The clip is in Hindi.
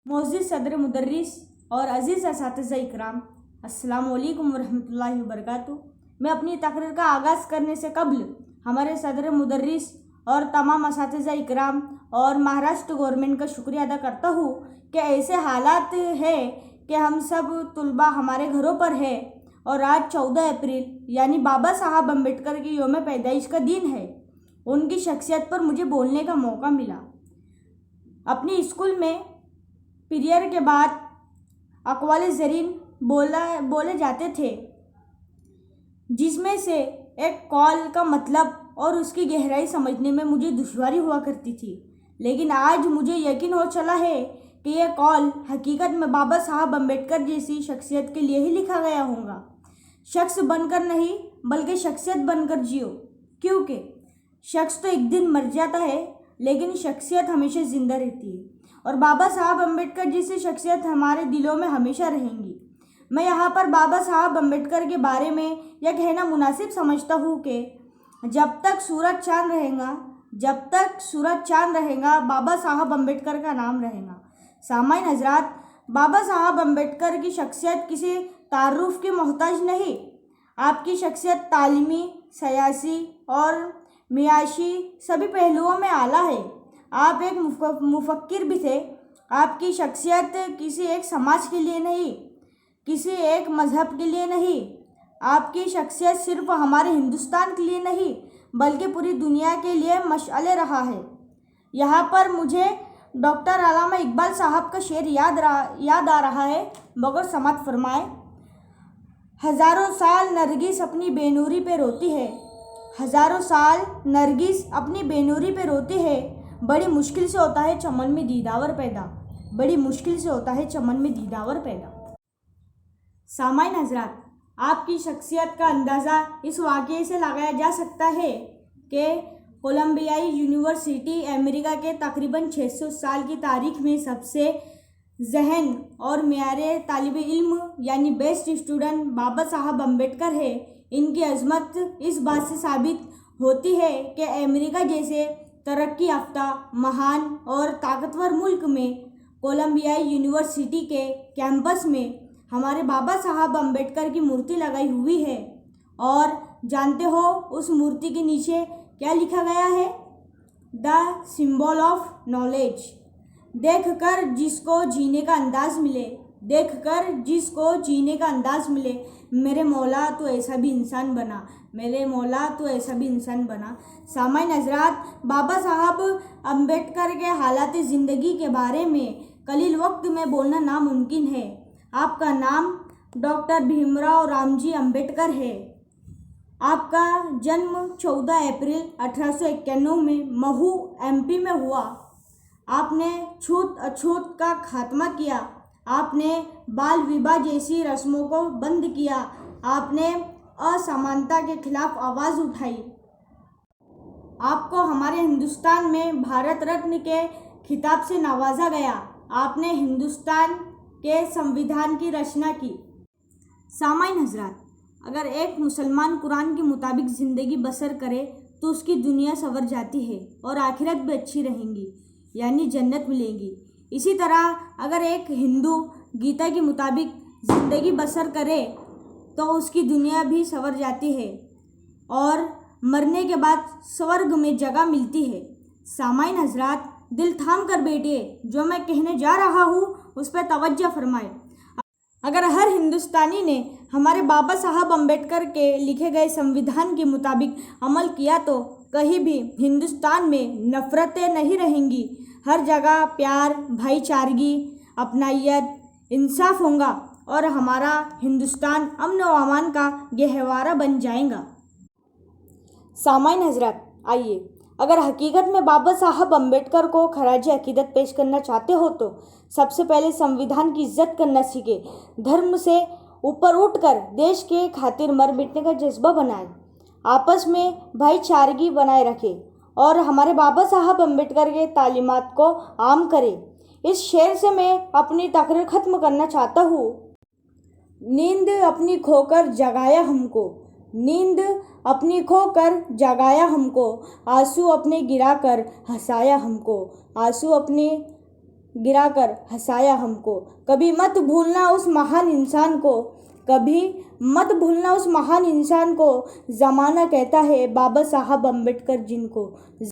मोअज़्ज़िज़ सदर मुदर्रिस और अज़ीज़ असातिज़ा इकराम, अस्सलामु अलैकुम वरहमतुल्लाहि वबरकातुहू। मैं अपनी तकरीर का आगाज़ करने से कबल हमारे सदर मुदर्रिस और तमाम असातिज़ा इकराम और महाराष्ट्र गवर्नमेंट का शुक्रिया अदा करता हूँ कि ऐसे हालात है कि हम सब तुलबा हमारे घरों पर है और आज 14 अप्रैल यानी बाबा साहब अम्बेडकर की यौम पैदाइश का दिन है। उनकी शख्सियत पर मुझे बोलने का मौका मिला। अपनी स्कूल में पीरियड के बाद अक़वाल ज़रीन बोले जाते थे, जिसमें से एक कॉल का मतलब और उसकी गहराई समझने में मुझे दुश्वारी हुआ करती थी। लेकिन आज मुझे यकीन हो चला है कि यह कॉल हकीकत में बाबा साहब अम्बेडकर जैसी शख्सियत के लिए ही लिखा गया होगा। शख्स बनकर नहीं बल्कि शख्सियत बनकर जियो, क्योंकि शख्स तो एक दिन मर जाता है लेकिन शख्सियत हमेशा ज़िंदा रहती है और बाबा साहब अम्बेडकर जैसी शख्सियत हमारे दिलों में हमेशा रहेंगी। मैं यहाँ पर बाबा साहब अम्बेडकर के बारे में यह कहना मुनासिब समझता हूँ कि जब तक सूरज चाँद रहेगा बाबा साहब अम्बेडकर का नाम रहेगा। सामाईन हज़रात, बाबा साहब अम्बेडकर की शख्सियत किसी तारुफ की मोहताज नहीं। आपकी शख्सियत तालीमी, सियासी और मियाशी सभी पहलुओं में आला है। आप एक मुफक्किर भी थे। आपकी शख्सियत किसी एक समाज के लिए नहीं, किसी एक मज़हब के लिए नहीं, आपकी शख्सियत सिर्फ हमारे हिंदुस्तान के लिए नहीं बल्कि पूरी दुनिया के लिए मशअले रहा है। यहाँ पर मुझे डॉक्टर अल्लामा इकबाल साहब का शेर याद आ रहा है। बगैर समात फरमाए, हज़ारों साल नरगिस अपनी बेनूरी पे रोती है, हज़ारों साल नरगिस अपनी बेनूरी पे रोती है। बड़ी मुश्किल से होता है चमन में दीदावर पैदा, बड़ी मुश्किल से होता है चमन में दीदावर पैदा। सामाईन हज़रात, आपकी शख्सियत का अंदाज़ा इस वाक़ये से लगाया जा सकता है कि कोलंबियाई यूनिवर्सिटी अमेरिका के तकरीबन 600 साल की तारीख में सबसे जहन और मेयारे तालिब इल्म यानी बेस्ट स्टूडेंट बाबा साहब अम्बेडकर है। इनकी अज़मत इस बात से साबित होती है कि अमेरिका जैसे तरक्की याफ्ता, महान और ताकतवर मुल्क में कोलंबियाई यूनिवर्सिटी के कैंपस में हमारे बाबा साहब अम्बेडकर की मूर्ति लगाई हुई है। और जानते हो उस मूर्ति के नीचे क्या लिखा गया है? The symbol of knowledge. देखकर जिसको जीने का अंदाज़ मिले, देखकर जिसको जीने का अंदाज़ मिले, मेरे मौला तो ऐसा भी इंसान बना, मेरे मौला तो ऐसा भी इंसान बना। सामाईन हज़रात, बाबा साहब अम्बेडकर के हालात ज़िंदगी के बारे में कलील वक्त में बोलना नामुमकिन है। आपका नाम डॉक्टर भीमराव रामजी अम्बेडकर है। आपका जन्म 14 अप्रैल 1891 में महू MP में हुआ। आपने छूत अछूत का खात्मा किया। आपने बाल विवाह जैसी रस्मों को बंद किया। आपने असमानता के खिलाफ आवाज़ उठाई। आपको हमारे हिंदुस्तान में भारत रत्न के खिताब से नवाजा गया। आपने हिंदुस्तान के संविधान की रचना की। सामाईन हज़रात, अगर एक मुसलमान कुरान के मुताबिक ज़िंदगी बसर करे तो उसकी दुनिया संवर जाती है और आखिरत भी अच्छी रहेंगी, यानी जन्नत मिलेगी। इसी तरह अगर एक हिंदू गीता के मुताबिक ज़िंदगी बसर करे तो उसकी दुनिया भी संवर जाती है और मरने के बाद स्वर्ग में जगह मिलती है। सामाईन हज़रात, दिल थाम कर बैठिए, जो मैं कहने जा रहा हूँ उस पर तवज्जो फरमाए। अगर हर हिंदुस्तानी ने हमारे बाबा साहब अम्बेडकर के लिखे गए संविधान के मुताबिक अमल किया तो कहीं भी हिंदुस्तान में नफ़रतें नहीं रहेंगी। हर जगह प्यार, भाईचारगी, अपनायत, इंसाफ होगा और हमारा हिंदुस्तान अमन व अमान का गहवारा बन जाएगा। सामाईन हज़रात, आइए, अगर हकीकत में बाबा साहब अम्बेडकर को खराज अकीदत पेश करना चाहते हो तो सबसे पहले संविधान की इज्जत करना सीखे। धर्म से ऊपर उठकर देश के खातिर मर मिटने का जज्बा बनाए। आपस में भाईचारगी बनाए रखे और हमारे बाबा साहब अम्बेडकर के तालीमात को आम करे। इस शेर से मैं अपनी तकरीर ख़त्म करना चाहता हूँ। नींद अपनी खोकर जगाया हमको, नींद अपनी खोकर जगाया हमको, आंसू अपने गिराकर हंसाया हमको, आंसू अपने गिराकर हंसाया हमको। कभी मत भूलना उस महान इंसान को, कभी मत भूलना उस महान इंसान को, ज़माना कहता है बाबा साहब अम्बेडकर जिनको।